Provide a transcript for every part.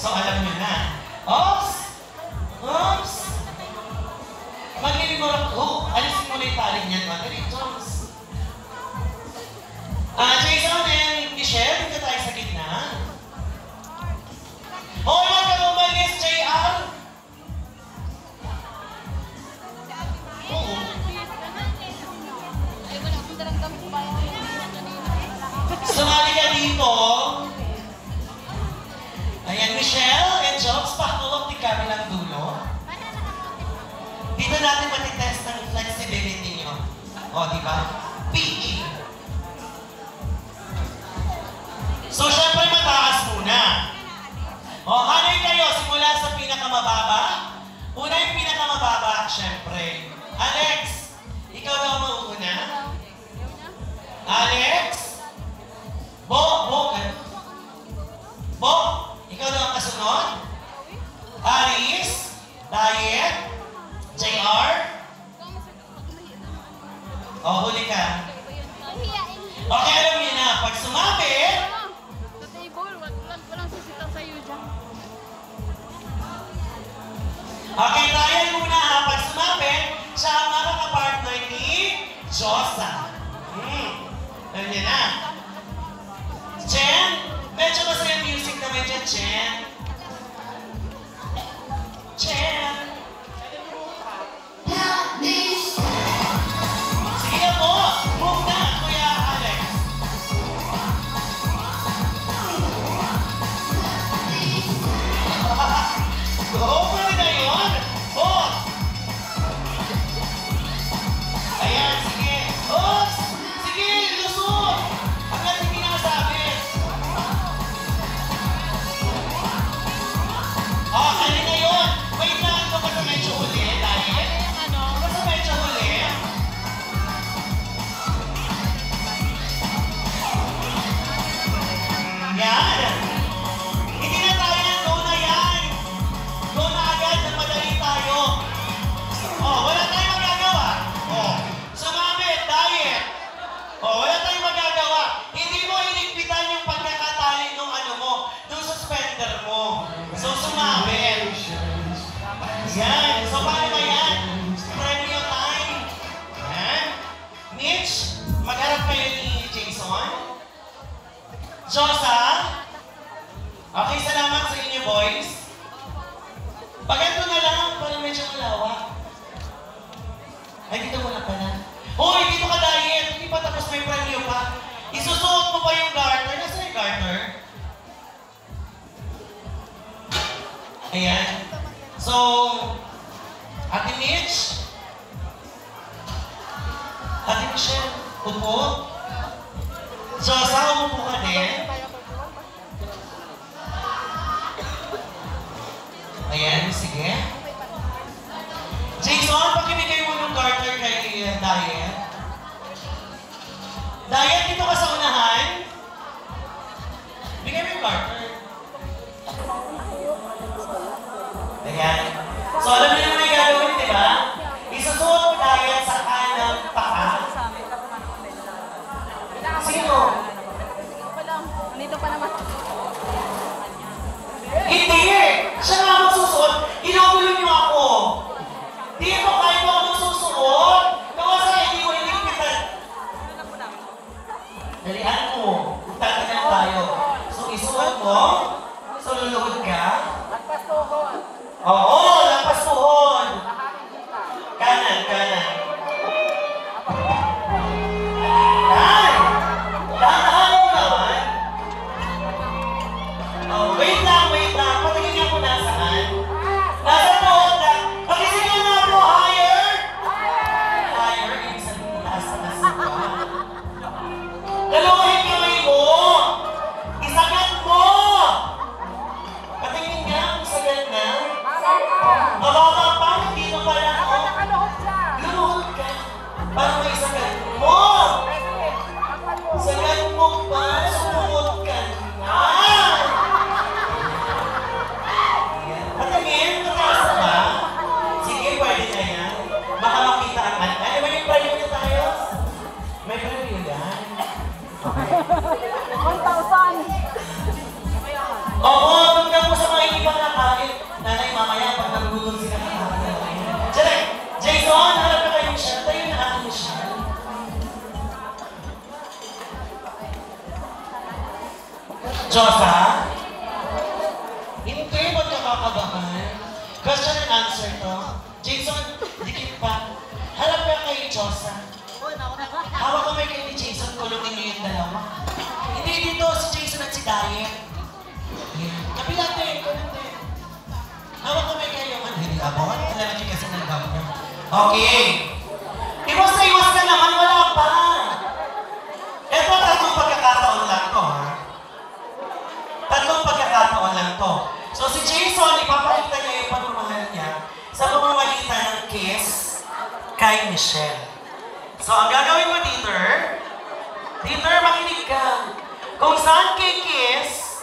So, alam nyo na. Oops! Oops! Maglilimurak ko. Alisin mo na yung taling niyan, Madali. Jones. Jason and Michelle, dito tayo sa gitna. Hoy, huwag ka umalis, JR! Oo. Sumali ka dito. Ayan, Michelle and Jobs, pakulok di kami lang dulo. Dito natin matitest ang flexibility nyo. O, di ba? PE. So, syempre mataas muna. O, hanay kayo, simula sa pinakamababa. Una yung pinakamababa, syempre. Alex, ikaw daw mauuna. Alex? Bo, ikaw daw ang kasunod. Aris, Diet, JR. O, huli ka. Okay, alam niyo na, pag sumabit, okay, tayo muna ha. Pag sumabit, siya ang makakapartner ni Josa. Alam niya na. Jen, medyo masaya music naman dyan, Jen. Jen. Sige na po. Move na, Kuya Alex. Go for it na yun. Oh. Ayan, sige. Oops! Sige, lusot! Hanggang hindi nakasabit. Oh, kanina yun. Wait lang, ito ba sa medyo huli, Diet? Ba sa medyo huli? Yan. Hindi na tayo, go na yan. Go na agad, nagmadali tayo. Oh, wala tayong magagawa. Oh, sumabit, Diet. Oh, wala tayong magagawa. Hindi mo iligpitan yung pagkakatali ng ano mo, yung suspender mo. So, sumabit. Yan. So, paano ba yan? Premyo time. Yan. Mitch, magharap kayo ni Jason. Josa. Okay, salamat sa inyo, boys. Pag ito na lang, parang medyo malawak. Ay, dito muna pala. Hoy, dito ka, Diet. Hindi pa tapos may premyo pa. Isusuot mo pa yung garter. Nasaan yung garter? Ayan. So, Ate Mitch. Ate Michelle, upo. Josa, umupo ka din. Ayan, sige. Jason, pakibigay mo ng garter kay Diet. Diet, dito ka sa unahan. Bigay mo yung garter. Ayan. So, alam niyo naman yung gagawin, di ba? Isusuot mo Diet sa kanang paa. Sino? Dito pa naman. Hindi eh! Siya nga magsusuot. Inuulo niyo ako. Dito kahit ako magsusuot. Kawasa hindi ko iligpitan. Dalihan mo. Tatagal tayo. So isuot mo. So luluhod ka. Lagpas tuhod. Oo! Lagpas tuhod. Kanan, kanan. Yan! Dahan mo naman. Oh, wait lang, wait lang. Patingin niya kung nasaan. Nasa tuhod lang. Pakisigaw nga po, higher! Higher, ibig sabihin, taas na nasa ka. Dalawahin kamay mo! Isagat mo! Patingin nga kung sagat na. Mababa pa, dito pa lang ako. Luhod ka. Para may isagat mo! Sagat mo pa, sumuot ka na! Patingin, mataas na ba? Sige, pwede na yan. Baka makita ang ay, may preview na tayo. May preview yan. 1,000. Oo, tungkol po sa mga Josa? Hindi, ba't ka kakabahan? Question and answer to. Jason, dikit pa. Halap ka kay Josa. Hawak kamay kay ni Jason, kulungin niyo yung dalawa. Hindi dito, si Jason at si Diane. Kabilang din, kulang din. Hawak kamay kayo. Ano, hindi ako? Ano talaga kasi ng gam niya? Okay. Iwas na iwas ka naman, wala pa. Ito, tatlong pagkakataon lang to, ha? Tatlong pagkakataon lang to. So si Jason, ipapakita niya yung pagmamahal niya sa pamamagitan ng kiss kay Michelle. So ang gagawin mo, Dieter, makinig ka. Kung saan kikiss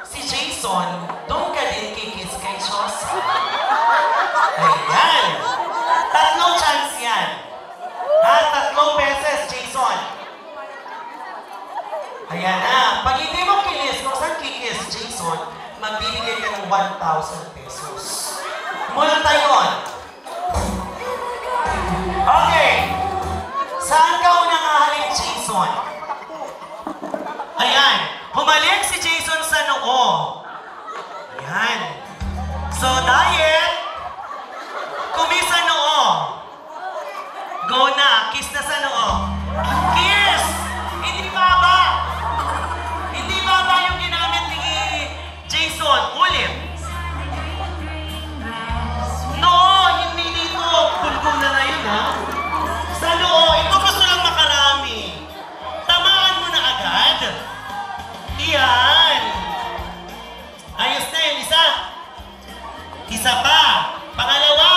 si Jason, doon ka din kikiss kay Josa. Ayan. Tatlong chance yan. Ha? Tatlong beses, Jason. Ayan na. Pag hindi mo kinis, kung saan kikiss, Jason, magbibigay ka ng 1,000 pesos. Multa yun. Okay. Saan ka unang hahalik, Jason? Ayan. Humalik si Jason sa noo. Ayan. So, Diane, kumis sa noo. Go na. Kiss na sa noo. Kiss! Hindi baba. Hindi baba yung ginamit ni Jason. Ulit. No, hindi dito. Pulpul na yun, ha? Sa noo. Ito gusto lang makarami. Tamaan mo na agad. Iyan. Ayos na yun. Isa. Isa pa. Pangalawa.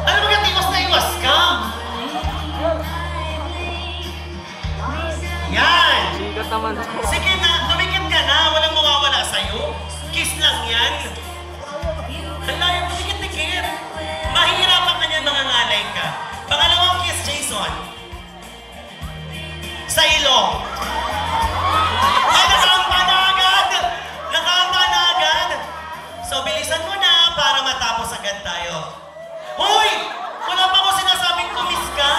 Ano ba ka iwas na iwas ka? Yan! Sige na, tumikit ka na. Walang mawawala sa'yo. Kiss lang yan. Hala, yung dikit-dikit. Mahihirapan ka niyan, mga ngalay ka. Pangalawang kiss, Jason. Sa ilong. Ay, nakaampa na agad! Nakaampa na agad! So, bilisan mo na para matapos agad tayo. Hoy! Wala pa ko sinasabing kumis ka.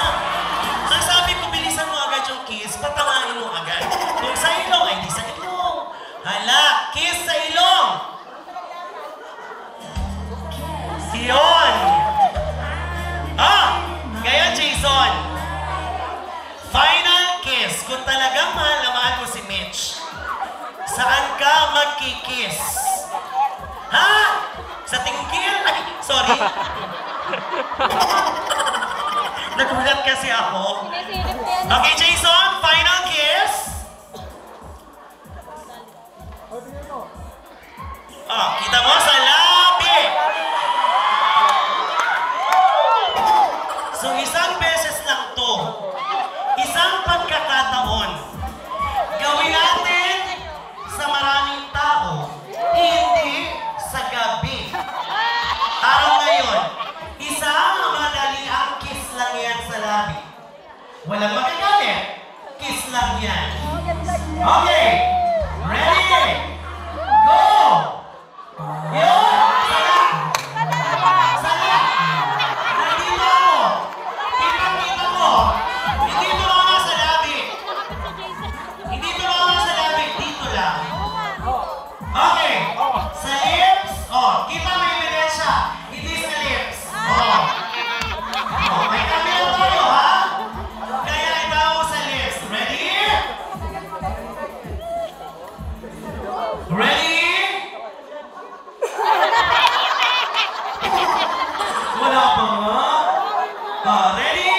Ang sabi ko, bilisan mo agad yung kiss, patangain mo agad. Kung sa ilong, ay di sa ilong. Hala, kiss sa ilong. Iyon. Kaya Jason. Final kiss. Kung talagang mahal na mahal mo si Mitch, saan ka magkikiss? Ha? Sa tingkil? Ay, sorry. Nagulat kasi ako. Okay, Jason, final kiss. Kita mo sa labi. So, isang beses lang to. Isang pagkakataon. Gawin natin sa maraming tao. Hindi sa gabi. Araw ngayon. Isang madali ang kiss lang yan sa labi. Walang magagalit. Kiss lang yan. Okay. Ready? Go! Yun! Sana! Sana! Nandito ako! Kita mo! Hindi tumama sa labi. Hindi tumama sa labi. Dito lang. Okay. Sa lips. Kita mo yung ebidensya. Hindi sa lips. May camera tayo, ha? Kaya ikaw sa lips. Ready? Ready? Wala pa nga. Ready?